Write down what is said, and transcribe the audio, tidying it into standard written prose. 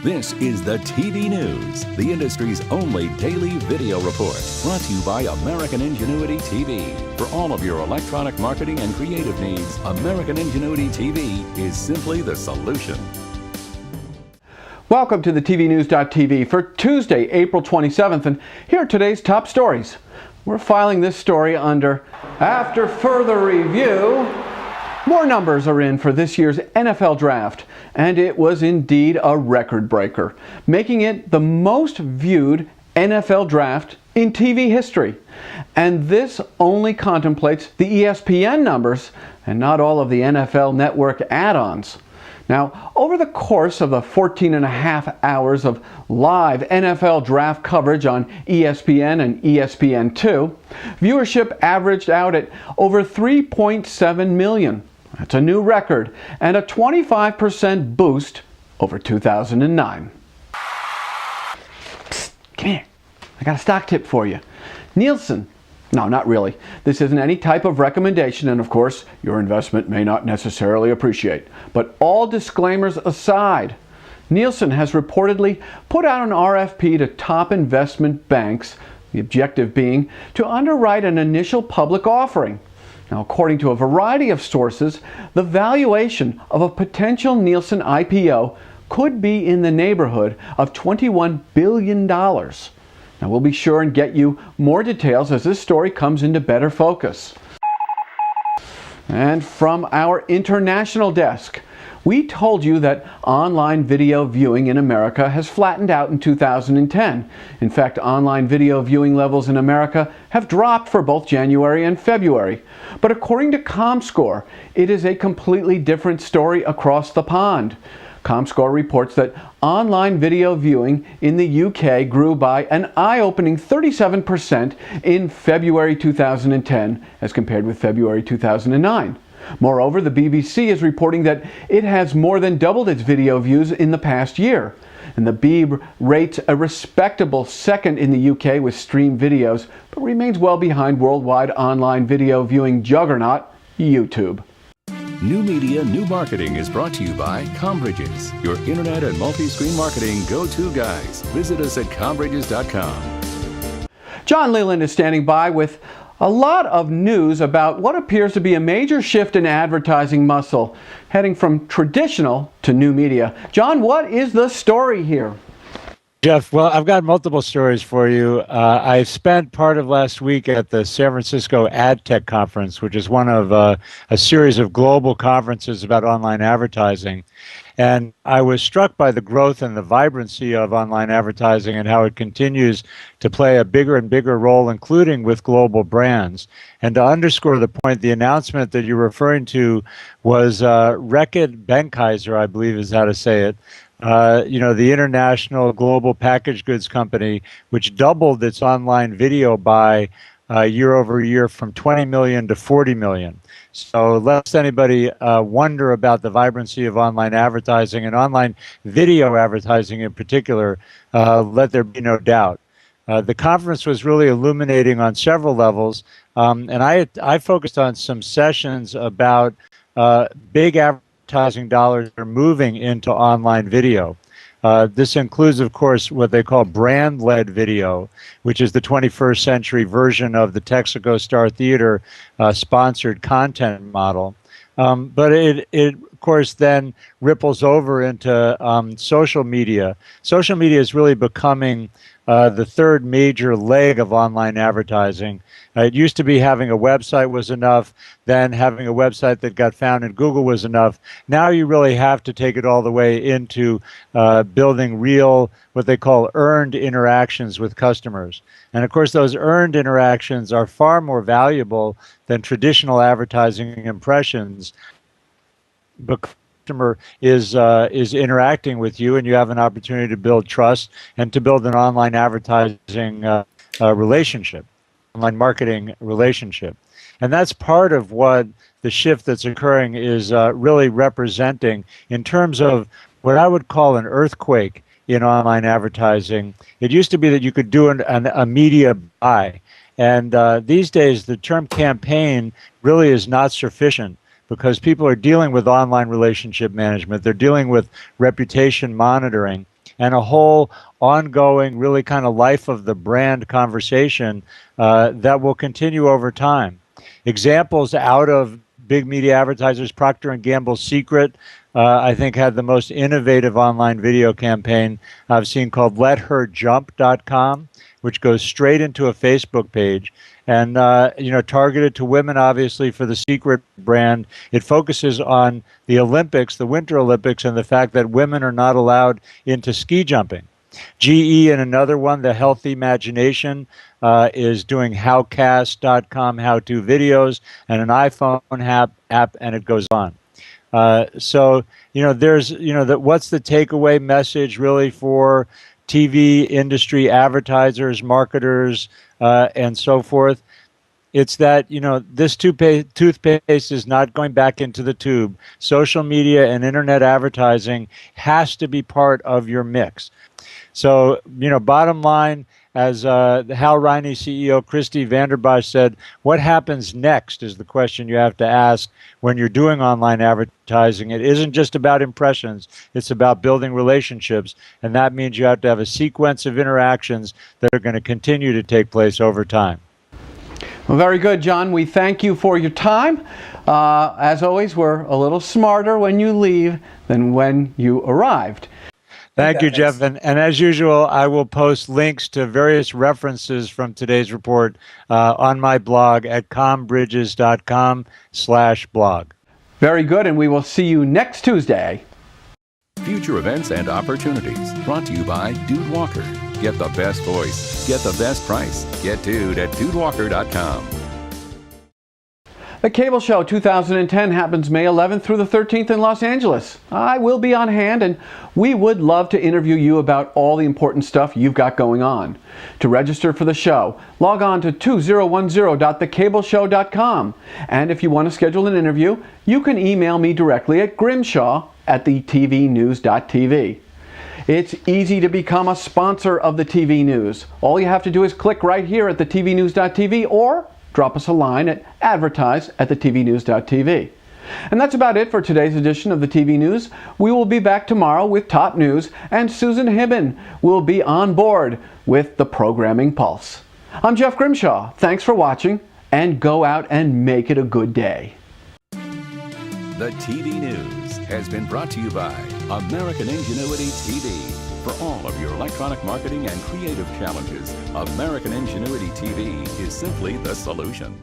This is the TV News, the industry's only daily video report, brought to you by American Ingenuity TV. For all of your electronic marketing and creative needs, American Ingenuity TV is simply the solution. Welcome to the TVNews.tv for Tuesday, April 27th, and here are today's top stories. We're filing this story under After Further Review. More numbers are in for this year's NFL Draft, and it was indeed a record breaker, making it the most viewed NFL Draft in TV history. And this only contemplates the ESPN numbers and not all of the NFL Network add-ons. Now, over the course of the 14.5 hours of live NFL draft coverage on ESPN and ESPN2, viewership averaged out at over 3.7 million. That's a new record and a 25% boost over 2009. Psst, come here. I got a stock tip for you. Nielsen. No, not really. This isn't any type of recommendation, and of course, your investment may not necessarily appreciate. But all disclaimers aside, Nielsen has reportedly put out an RFP to top investment banks, the objective being to underwrite an initial public offering. Now, according to a variety of sources, the valuation of a potential Nielsen IPO could be in the neighborhood of $21 billion. Now, we'll be sure and get you more details as this story comes into better focus. And from our international desk, we told you that online video viewing in America has flattened out in 2010. In fact, online video viewing levels in America have dropped for both January and February. But according to ComScore, it is a completely different story across the pond. ComScore reports that online video viewing in the UK grew by an eye-opening 37% in February 2010 as compared with February 2009. Moreover, the BBC is reporting that it has more than doubled its video views in the past year. And the Beeb rates a respectable second in the UK with streamed videos, but remains well behind worldwide online video viewing juggernaut, YouTube. New Media, New Marketing is brought to you by Combridges, your internet and multi-screen marketing go-to guys. Visit us at combridges.com. Jon Leland is standing by with a lot of news about what appears to be a major shift in advertising muscle, heading from traditional to new media. Jon, what is the story here? Jeff, well, I've got multiple stories for you. I spent part of last week at the San Francisco Ad Tech Conference, which is one of a series of global conferences about online advertising. And I was struck by the growth and the vibrancy of online advertising and how it continues to play a bigger and bigger role, including with global brands. And to underscore the point, the announcement that you're referring to was Reckitt Benckiser, I believe is how to say it. The international global packaged goods company, which doubled its online video buy year over year from 20 million to 40 million. So lest anybody wonder about the vibrancy of online advertising and online video advertising in particular, let there be no doubt. The conference was really illuminating on several levels, and I focused on some sessions about big advertising dollars are moving into online video. This includes, of course, what they call brand-led video, which is the 21st century version of the Texaco Star Theater sponsored content model. But it, of course, then ripples over into social media. Social media is really becoming the third major leg of online advertising. It used to be having a website was enough, then having a website that got found in Google was enough. Now you really have to take it all the way into building real, what they call earned interactions with customers. And of course, those earned interactions are far more valuable than traditional advertising impressions, because customer is interacting with you, and you have an opportunity to build trust and to build an online advertising relationship, online marketing relationship. And that's part of what the shift that's occurring is really representing in terms of what I would call an earthquake in online advertising. It used to be that you could do a media buy. And these days, the term campaign really is not sufficient, because people are dealing with online relationship management. They're dealing with reputation monitoring. and a whole ongoing, really kind of life of the brand conversation that will continue over time. Examples out of big media advertisers, Procter & Gamble's Secret, I think, had the most innovative online video campaign I've seen, called LetHerJump.com, which goes straight into a Facebook page and targeted to women. Obviously, for the Secret brand, it focuses on the Olympics, the Winter Olympics, and the fact that women are not allowed into ski jumping. GE, and another one, the Healthy Imagination, is doing howcast.com how-to videos and an iPhone app, and it goes on. So there's what's the takeaway message really for TV industry advertisers, marketers, and so forth? It's that, this toothpaste is not going back into the tube. Social media and internet advertising has to be part of your mix. So, bottom line, as the Hal Riney CEO Christy Vanderbosch said, what happens next is the question you have to ask when you're doing online advertising. It isn't just about impressions. It's about building relationships. And that means you have to have a sequence of interactions that are going to continue to take place over time. Well, very good, Jon. We thank you for your time. As always, we're a little smarter when you leave than when you arrived. Thank you, Jeff. And as usual, I will post links to various references from today's report on my blog at combridges.com/blog. Very good, and we will see you next Tuesday. Future events and opportunities brought to you by Dude Walker. Get the best voice. Get the best price. Get Dude at dudewalker.com. The Cable Show 2010 happens May 11th through the 13th in Los Angeles. I will be on hand, and we would love to interview you about all the important stuff you've got going on. To register for the show, log on to 2010.thecableshow.com. And if you want to schedule an interview, you can email me directly at grimshaw@thetvnews.tv. It's easy to become a sponsor of the TV News. All you have to do is click right here at thetvnews.tv or drop us a line at advertise@thetvnews.tv. And that's about it for today's edition of the TV News. We will be back tomorrow with top news, and Susan Hibben will be on board with the Programming Pulse. I'm Jeff Grimshaw. Thanks for watching, and go out and make it a good day. The TV News has been brought to you by American Ingenuity TV. For all of your electronic marketing and creative challenges, American Ingenuity TV is simply the solution.